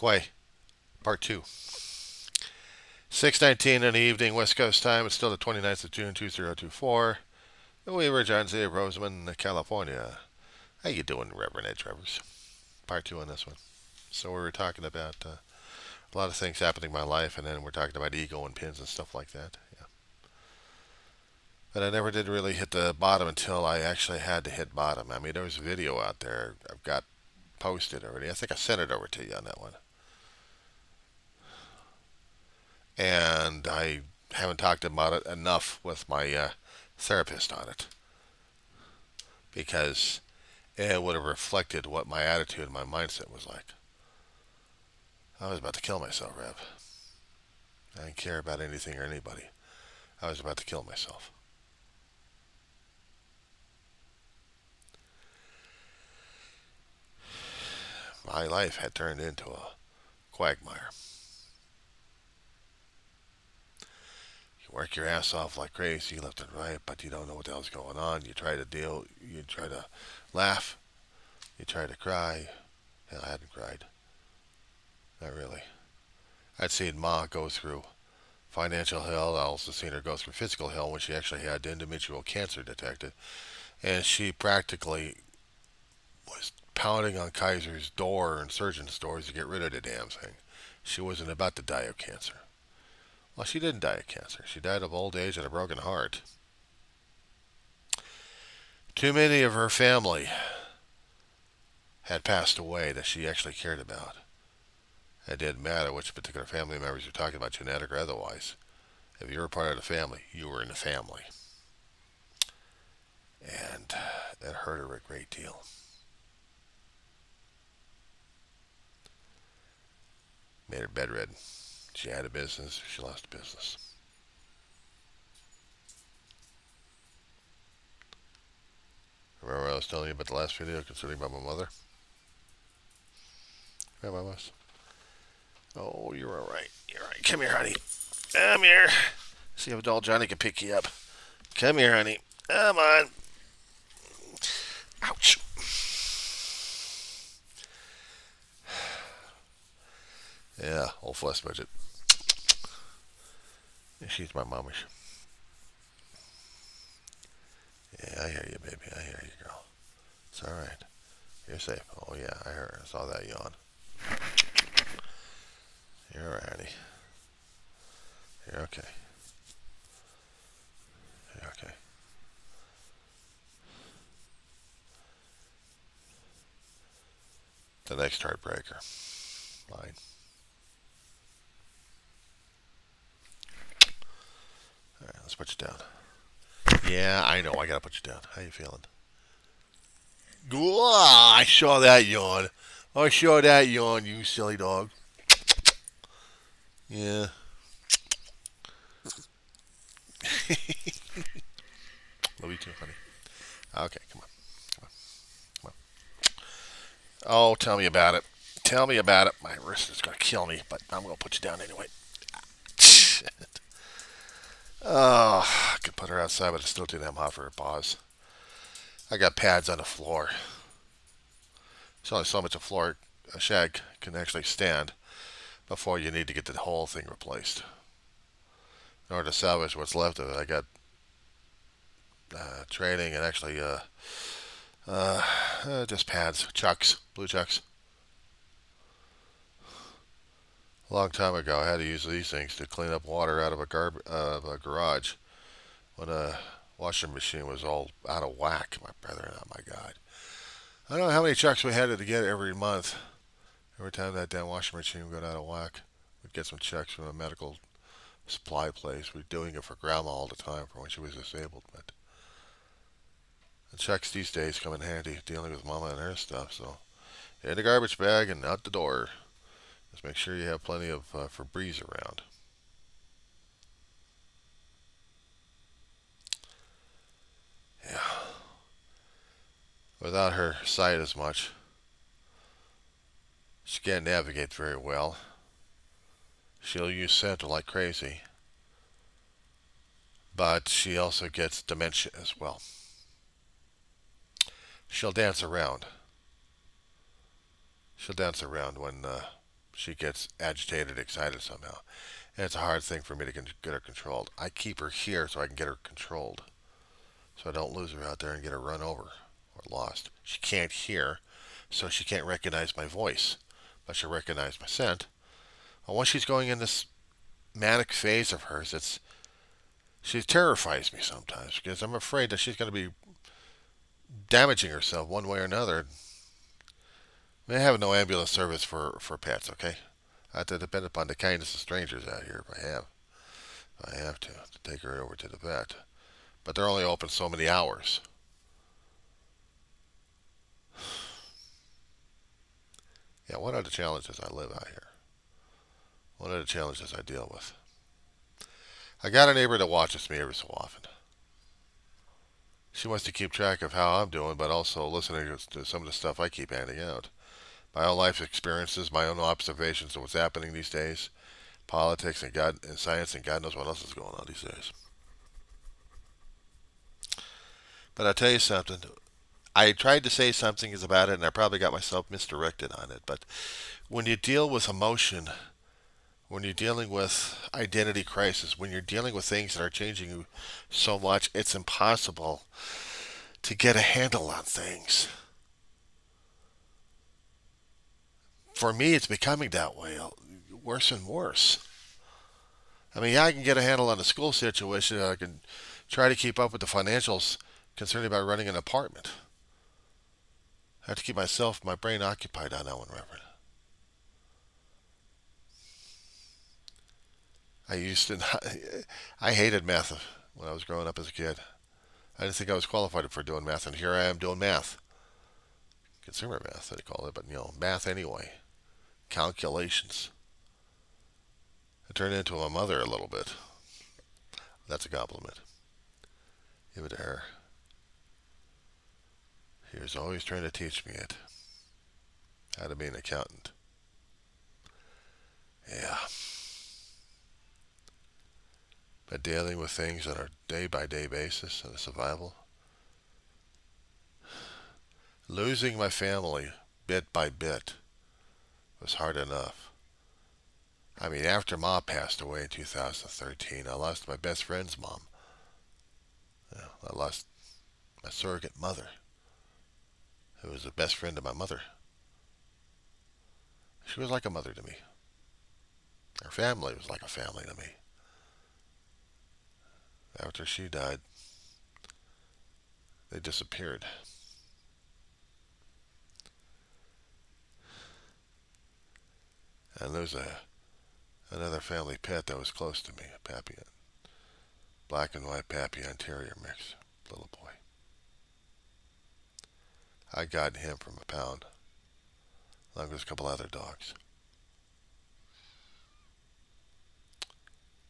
KWE, Part 2. 6:19 in the evening, West Coast time. It's still the 29th of June, 2024. We were John C. Roseman, California. How you doing, Reverend Ed Trevors? Part 2 on this one. So we were talking about a lot of things happening in my life, and then we're talking about ego and pins and stuff like that. Yeah. But I never did really hit the bottom until I actually had to hit bottom. I mean, there was a video out there I've got posted already. I think I sent it over to you on that one. And I haven't talked about it enough with my therapist on it because it would have reflected what my attitude and my mindset was like. I was about to kill myself, Rev. I didn't care about anything or anybody. I was about to kill myself. My life had turned into a quagmire. You work your ass off like crazy left and right, but you don't know what the hell's going on. You try to deal, you try to laugh, you try to cry. Hell, I hadn't cried. Not really. I'd seen Ma go through financial hell. I also seen her go through physical hell when she actually had endometrial cancer detected. And she practically was pounding on Kaiser's door and surgeon's doors to get rid of the damn thing. She wasn't about to die of cancer. Well, she didn't die of cancer. She died of old age and a broken heart. Too many of her family had passed away that she actually cared about. It didn't matter which particular family members you're talking about, genetic or otherwise. If you were part of the family, you were in the family. And that hurt her a great deal. Made her bedridden. She had a business, she lost the business. Remember what I was telling you about the last video concerning about my mother? Yeah, my boss. Oh, you're alright. You're alright. Come here, honey. Come here. See if adult Johnny can pick you up. Come here, honey. Come on. Ouch. Yeah, old flesh budget. She's my momish. Yeah, I hear you, baby. I hear you, girl. It's alright. You're safe. Oh, yeah, I heard. I saw that yawn. You're alright, honey. You're okay. You're okay. The next heartbreaker. Mine. Alright, let's put you down. Yeah, I know. I gotta put you down. How you feeling? I saw that yawn. I saw that yawn, you silly dog. Yeah. Love you too, honey. Okay, come on. Come on. Come on. Oh, tell me about it. Tell me about it. My wrist is going to kill me, but I'm going to put you down anyway. Oh, I could put her outside, but it's still too damn hot for her paws. I got pads on the floor. There's only so much a shag can actually stand before you need to get the whole thing replaced. In order to salvage what's left of it, I got training and actually just pads, chucks, blue chucks. A long time ago, I had to use these things to clean up water out of a garage when a washing machine was all out of whack. My brother, oh my God! I don't know how many chucks we had to get every month. Every time that damn washing machine got out of whack, we'd get some checks from a medical supply place. We're doing it for Grandma all the time for when she was disabled, but the checks these days come in handy dealing with Mama and her stuff. So in the garbage bag and out the door. Just make sure you have plenty of Febreze around. Yeah. Without her sight as much, she can't navigate very well. She'll use center like crazy, but she also gets dementia as well. She'll dance around. She'll dance around when She gets agitated, excited somehow. And it's a hard thing for me to get her controlled. I keep her here so I can get her controlled. So I don't lose her out there and get her run over or lost. She can't hear, so she can't recognize my voice, but she'll recognize my scent. And once she's going in this manic phase of hers, she terrifies me sometimes because I'm afraid that she's going to be damaging herself one way or another. They have no ambulance service for pets, okay? I have to depend upon the kindness of strangers out here if I have to take her over to the vet. But they're only open so many hours. Yeah, what are the challenges I live out here? What are the challenges I deal with? I got a neighbor that watches me every so often. She wants to keep track of how I'm doing, but also listening to some of the stuff I keep handing out. My own life experiences, my own observations of what's happening these days, politics and God and science and God knows what else is going on these days. But I tell you something. I tried to say something about it, and I probably got myself misdirected on it. But when you deal with emotion, when you're dealing with identity crisis, when you're dealing with things that are changing you so much, it's impossible to get a handle on things. For me, it's becoming that way, worse and worse. I mean, yeah, I can get a handle on the school situation. I can try to keep up with the financials concerning about running an apartment. I have to keep my brain occupied on that one, Reverend. I used to, I hated math when I was growing up as a kid. I didn't think I was qualified for doing math, and here I am doing math. Consumer math, they call it, but math anyway. Calculations. I turned into a mother a little bit. That's a compliment. Give it to her. He was always trying to teach me how to be an accountant. Yeah. But dealing with things on a day-by-day basis and a survival. Losing my family bit by bit was hard enough. I mean, after Mom passed away in 2013, I lost my best friend's mom. I lost my surrogate mother, who was the best friend of my mother. She was like a mother to me. Her family was like a family to me. After she died, they disappeared. And there's another family pet that was close to me, a Papillon. Black and white Papillon Terrier mix, little boy. I got him from a pound, along with a couple other dogs.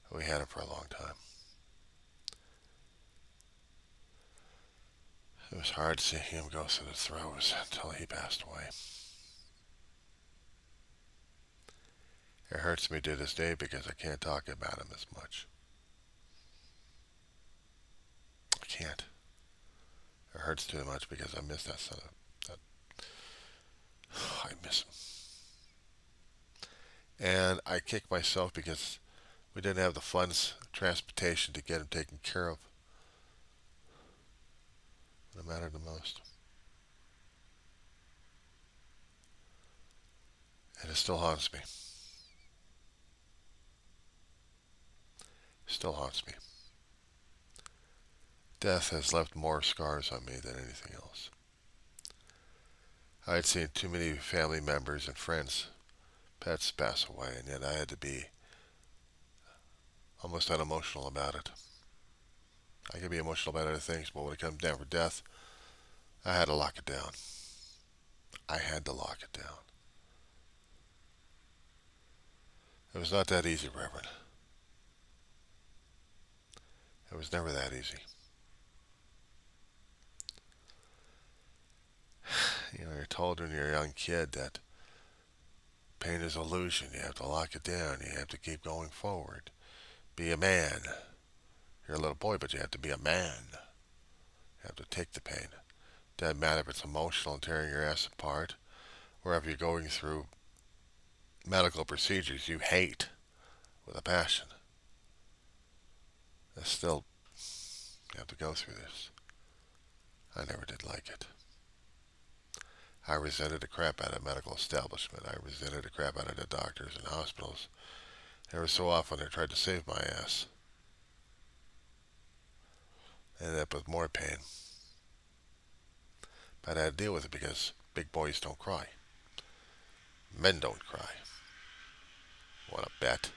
We had him for a long time. It was hard seeing him go through the throes until he passed away. It hurts me to this day because I can't talk about him as much. I can't. It hurts too much because I miss that son of that. I miss him. And I kick myself because we didn't have the funds, transportation to get him taken care of. It mattered the most. And it still haunts me. Still haunts me. Death has left more scars on me than anything else. I had seen too many family members and friends, pets pass away, and yet I had to be almost unemotional about it. I can be emotional about other things, but when it comes down for death, I had to lock it down. I had to lock it down. It was not that easy, Reverend. It was never that easy. You're told when you're a young kid that pain is illusion. You have to lock it down. You have to keep going forward. Be a man. You're a little boy, but you have to be a man. You have to take the pain. It doesn't matter if it's emotional and tearing your ass apart, or if you're going through medical procedures you hate with a passion. And still, you have to go through this. I never did like it. I resented the crap out of medical establishment. I resented the crap out of the doctors and hospitals. Every so often they tried to save my ass. I ended up with more pain. But I had to deal with it because big boys don't cry. Men don't cry. Want to bet?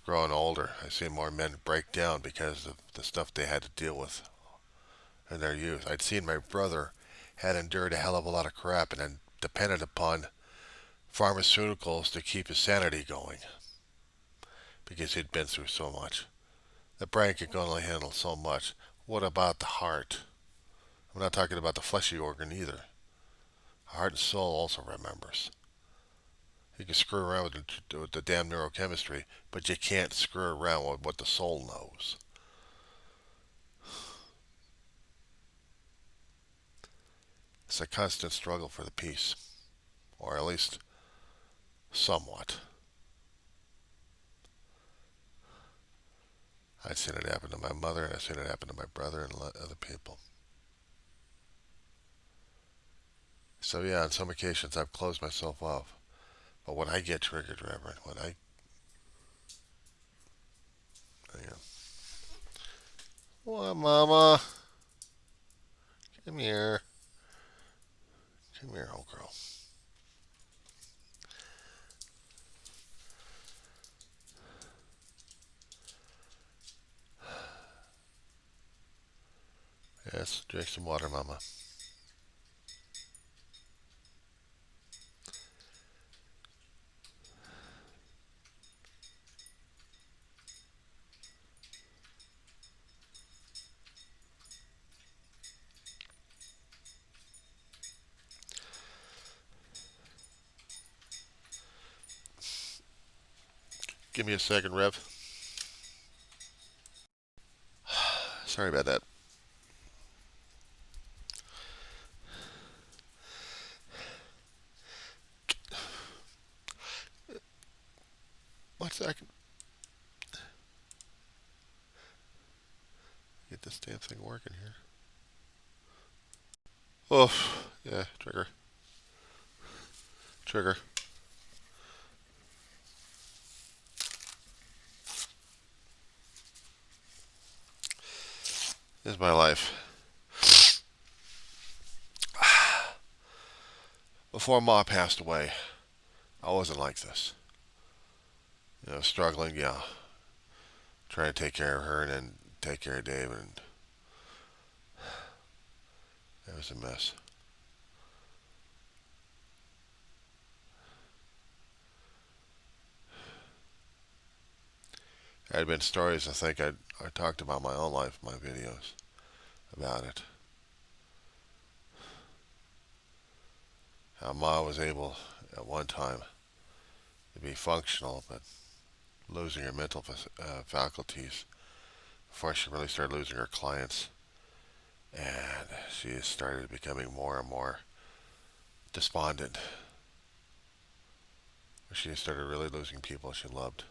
Growing older, I've seen more men break down because of the stuff they had to deal with in their youth. I'd seen my brother had endured a hell of a lot of crap and then depended upon pharmaceuticals to keep his sanity going because he'd been through so much. The brain can only handle so much. What about the heart? I'm not talking about the fleshy organ either. Heart and soul also remembers. You can screw around with the damn neurochemistry, but you can't screw around with what the soul knows. It's a constant struggle for the peace, or at least somewhat. I've seen it happen to my mother, and I've seen it happen to my brother and other people. So yeah, on some occasions I've closed myself off. But when I get triggered, Reverend, you know, what, Mama? Come here. Come here, old girl. Yes, drink some water, Mama. Give me a second, Rev. Sorry about that. One second. Get this damn thing working here. Oh, yeah, trigger. Trigger. This is my life. Before Ma passed away, I wasn't like this. Struggling, yeah. Trying to take care of her and then take care of David, and it was a mess. There had been stories I think I talked about my own life in my videos about it. How Ma was able at one time to be functional, but losing her mental faculties before she really started losing her clients. And she started becoming more and more despondent. She started really losing people she loved.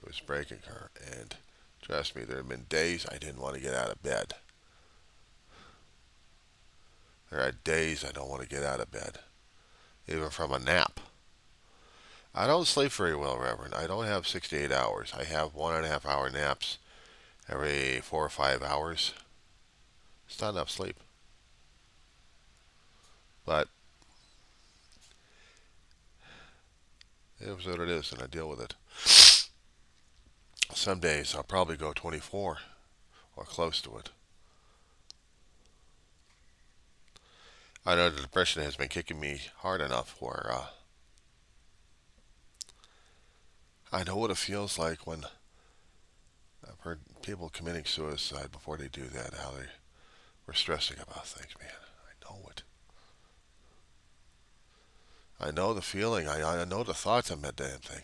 It was breaking her, and trust me, there have been days I didn't want to get out of bed. There are days I don't want to get out of bed, even from a nap. I don't sleep very well, Reverend. I don't have 6 to 8 hours. I have 1.5 hour naps every 4 or 5 hours. It's not enough sleep. But it is what it is, and I deal with it. Some days I'll probably go 24 or close to it. I know the depression has been kicking me hard enough where I know what it feels like when I've heard people committing suicide before they do that, how they were stressing about things, man. I know it. I know the feeling. I know the thoughts on that damn thing.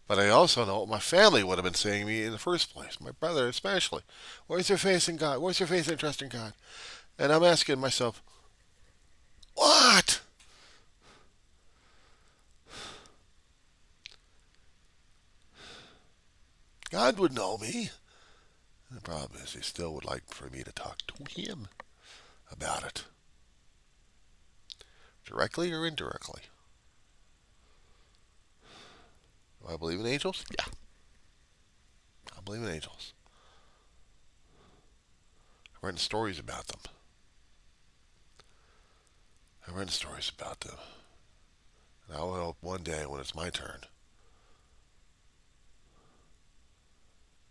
But I also know what my family would have been saying to me in the first place, my brother especially. Where's your faith in God? Where's your faith and trust in God? And I'm asking myself, what? God would know me. The problem is he still would like for me to talk to him about it. Directly or indirectly. Do I believe in angels? Yeah. I believe in angels. I've written stories about them. I've written stories about them. And I will hope one day when it's my turn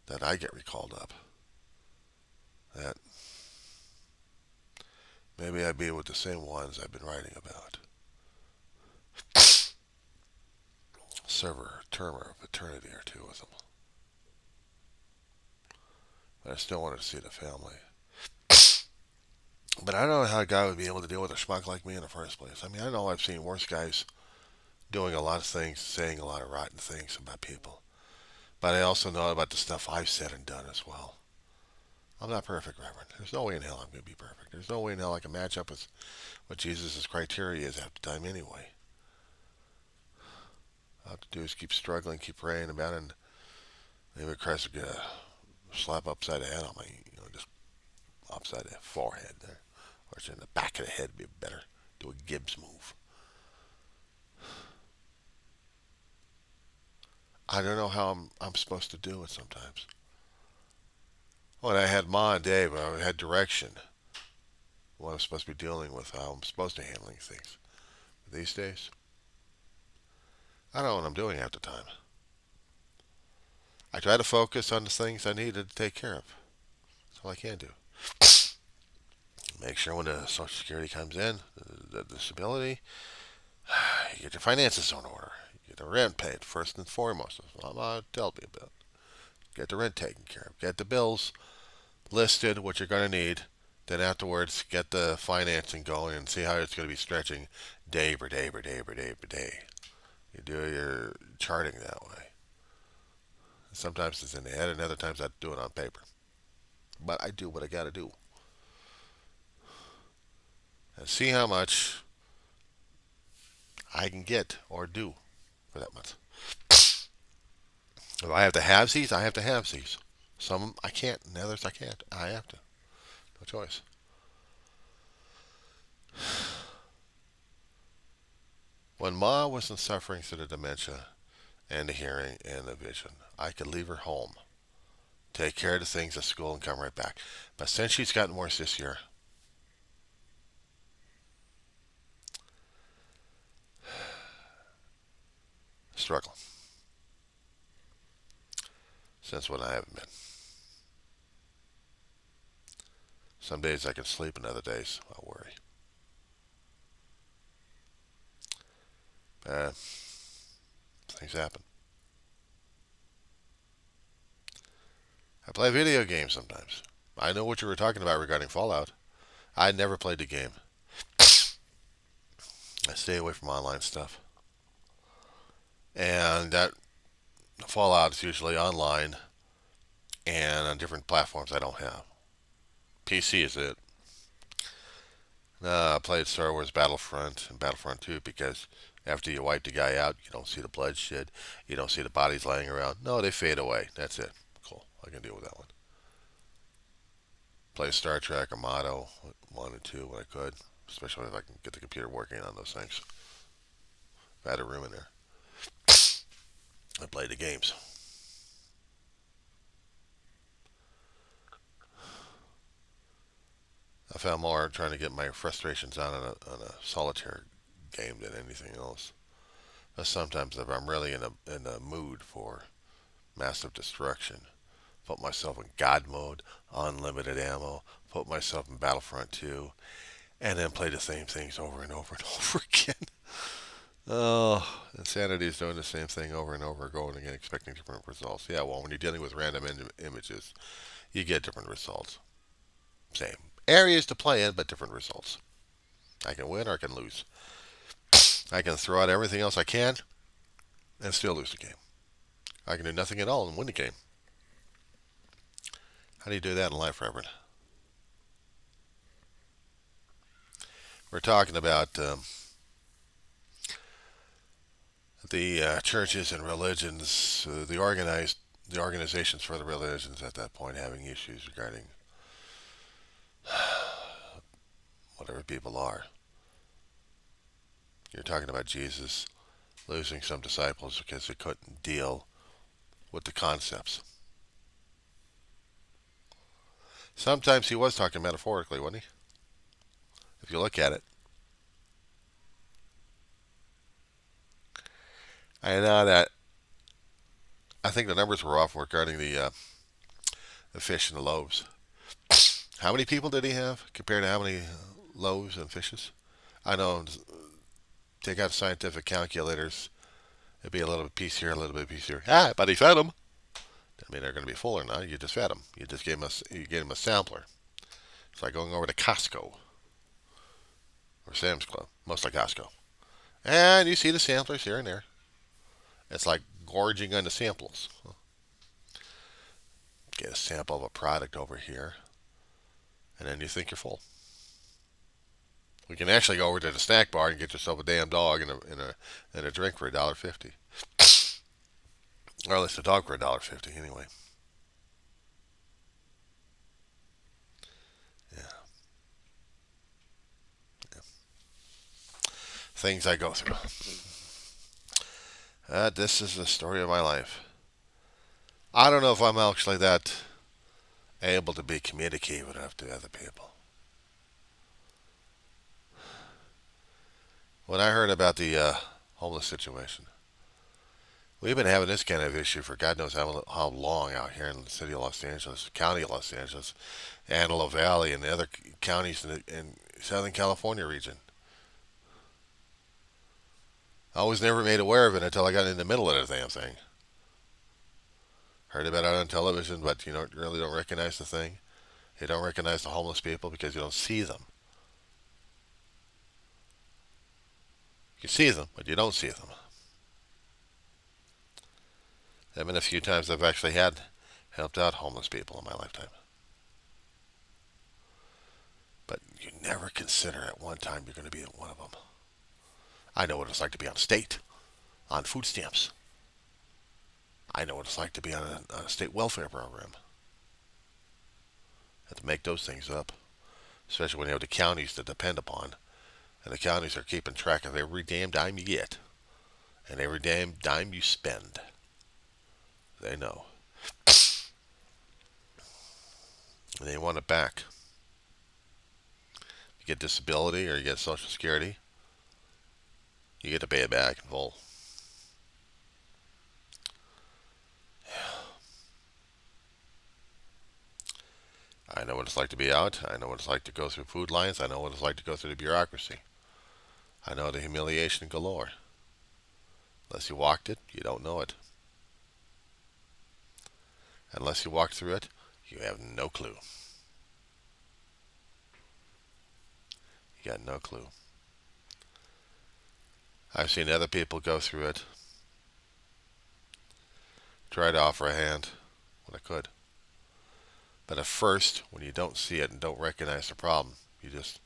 that I get recalled up. That maybe I'd be with the same ones I've been writing about. Serve a term of eternity or two with them. But I still wanted to see the family. But I don't know how a guy would be able to deal with a schmuck like me in the first place. I mean, I know I've seen worse guys doing a lot of things, saying a lot of rotten things about people. But I also know about the stuff I've said and done as well. I'm not perfect, Reverend. There's no way in hell I'm going to be perfect. There's no way in hell I can match up with what Jesus' criteria is half the time anyway. All I have to do is keep struggling, keep praying about it, and maybe Christ will get a slap upside the head on me, just upside the forehead there. Or it's in the back of the head would be better. Do a Gibbs move. I don't know how I'm supposed to do it sometimes. When I had Ma and Dave, I had direction. What I'm supposed to be dealing with, how I'm supposed to handling things. But these days, I don't know what I'm doing half the time. I try to focus on the things I need to take care of. That's all I can do. Make sure when the Social Security comes in, the disability, you get your finances in order. You get the rent paid first and foremost. That's what Mama tells me about. Get the rent taken care of. Get the bills listed, what you're going to need. Then afterwards, get the financing going and see how it's going to be stretching day per day per day per day per day. You do your charting that way. Sometimes it's in the head, and other times I do it on paper. But I do what I got to do. And see how much I can get or do for that month. If I have to have these, I have to have these. Some I can't, and others I can't. I have to. No choice. When Ma wasn't suffering through the dementia and the hearing and the vision, I could leave her home, take care of the things at school, and come right back. But since she's gotten worse this year, struggle. Since when I haven't been. Some days I can sleep, and other days I'll worry. Things happen. I play video games sometimes. I know what you were talking about regarding Fallout. I never played the game. I stay away from online stuff. And that Fallout is usually online and on different platforms I don't have. PC is it. I played Star Wars Battlefront and Battlefront 2 because after you wipe the guy out, you don't see the bloodshed. You don't see the bodies laying around. No, they fade away. That's it. Cool. I can deal with that one. Play Star Trek, Armado 1 and 2 when I could, especially if I can get the computer working on those things. If I had a room in there. I played the games. I found more trying to get my frustrations out on a solitaire game than anything else. But sometimes if I'm really in a mood for massive destruction, put myself in God mode, unlimited ammo, put myself in Battlefront 2, and then play the same things over and over and over again. Oh, insanity is doing the same thing over and over, going again, expecting different results. Yeah, well, when you're dealing with random images, you get different results. Same areas to play in, but different results. I can win or I can lose. I can throw out everything else I can and still lose the game. I can do nothing at all and win the game. How do you do that in life, Reverend? We're talking about the churches and religions, the organized the organizations for the religions at that point having issues regarding whatever people are. You're talking about Jesus losing some disciples because they couldn't deal with the concepts. Sometimes he was talking metaphorically, wasn't he? If you look at it. I know that I think the numbers were off regarding the fish and the loaves. How many people did he have compared to how many loaves and fishes? I know, take out scientific calculators. It'd be a little bit piece here, a little bit piece here. Ah, but he fed them. I mean, they're going to be full or not. You just fed them. You just gave them a sampler. It's like going over to Costco or Sam's Club, mostly Costco, and you see the samplers here and there. It's like gorging on the samples. Get a sample of a product over here, and then you think you're full. We can actually go over to the snack bar and get yourself a damn dog and a drink for $1.50. Or at least a dog for $1.50 anyway. Yeah. Yeah. Things I go through. This is the story of my life. I don't know if I'm actually that able to be communicative enough to other people. When I heard about the homeless situation, we've been having this kind of issue for God knows how long out here in the city of Los Angeles, county of Los Angeles, Antelope Valley, and the other counties in Southern California region. I was never made aware of it until I got in the middle of the damn thing. Heard about it on television, but you really don't recognize the thing. You don't recognize the homeless people because you don't see them. You see them, but you don't see them. There have been a few times I've actually helped out homeless people in my lifetime. But you never consider at one time you're going to be one of them. I know what it's like to be on state, on food stamps. I know what it's like to be on a state welfare program. Have to make those things up, especially when you have the counties to depend upon. And the counties are keeping track of every damn dime you get and every damn dime you spend. They know. And they want it back. You get disability or you get Social Security, you get to pay it back in full. I know what it's like to be out. I know what it's like to go through food lines. I know what it's like to go through the bureaucracy. I know the humiliation galore. Unless you walked it, you don't know it. Unless you walk through it, you have no clue. You got no clue. I've seen other people go through it. Try to offer a hand when I could. But at first, when you don't see it and don't recognize the problem, it's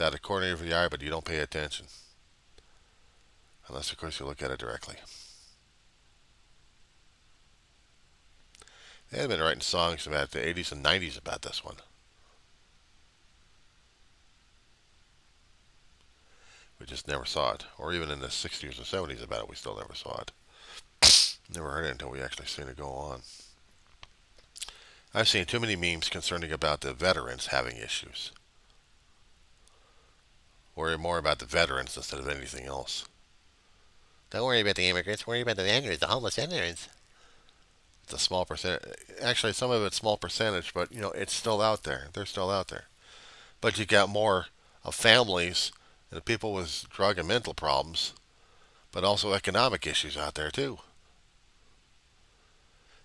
out of the corner of your eye, but you don't pay attention. Unless, of course, you look at it directly. They had been writing songs about the 80s and 90s about this one. We just never saw it. Or even in the 60s or 70s about it, we still never saw it. Never heard it until we actually seen it go on. I've seen too many memes concerning about the veterans having issues. Worry more about the veterans instead of anything else. Don't worry about the immigrants, worry about the veterans, the homeless veterans. It's a small percentage. Actually, some of it's small percentage, but it's still out there. They're still out there. But you got more of families and people with drug and mental problems, but also economic issues out there too.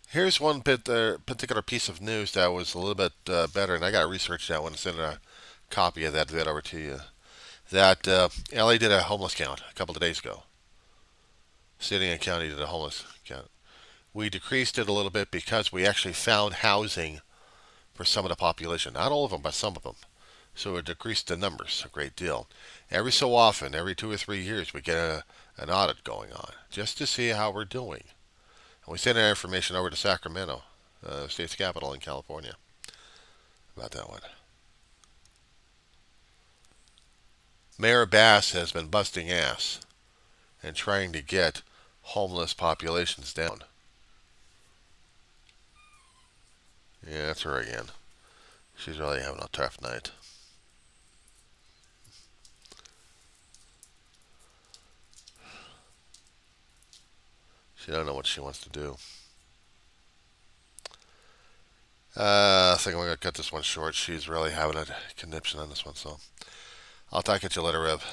Here's one particular piece of news that was a little bit better, and I got to research that one and send a copy of that vid over to you. That LA did a homeless count a couple of days ago. City and county did a homeless count. We decreased it a little bit because we actually found housing for some of the population. Not all of them, but some of them. So it decreased the numbers a great deal. Every so often, every 2 or 3 years, we get an audit going on just to see how we're doing. We sent our information over to Sacramento, state's capital in California, about that one. Mayor Bass has been busting ass and trying to get homeless populations down. Yeah, that's her again. She's really having a tough night. She don't know what she wants to do. I think I'm going to cut this one short. She's really having a conniption on this one, so I'll talk at you later, Rev.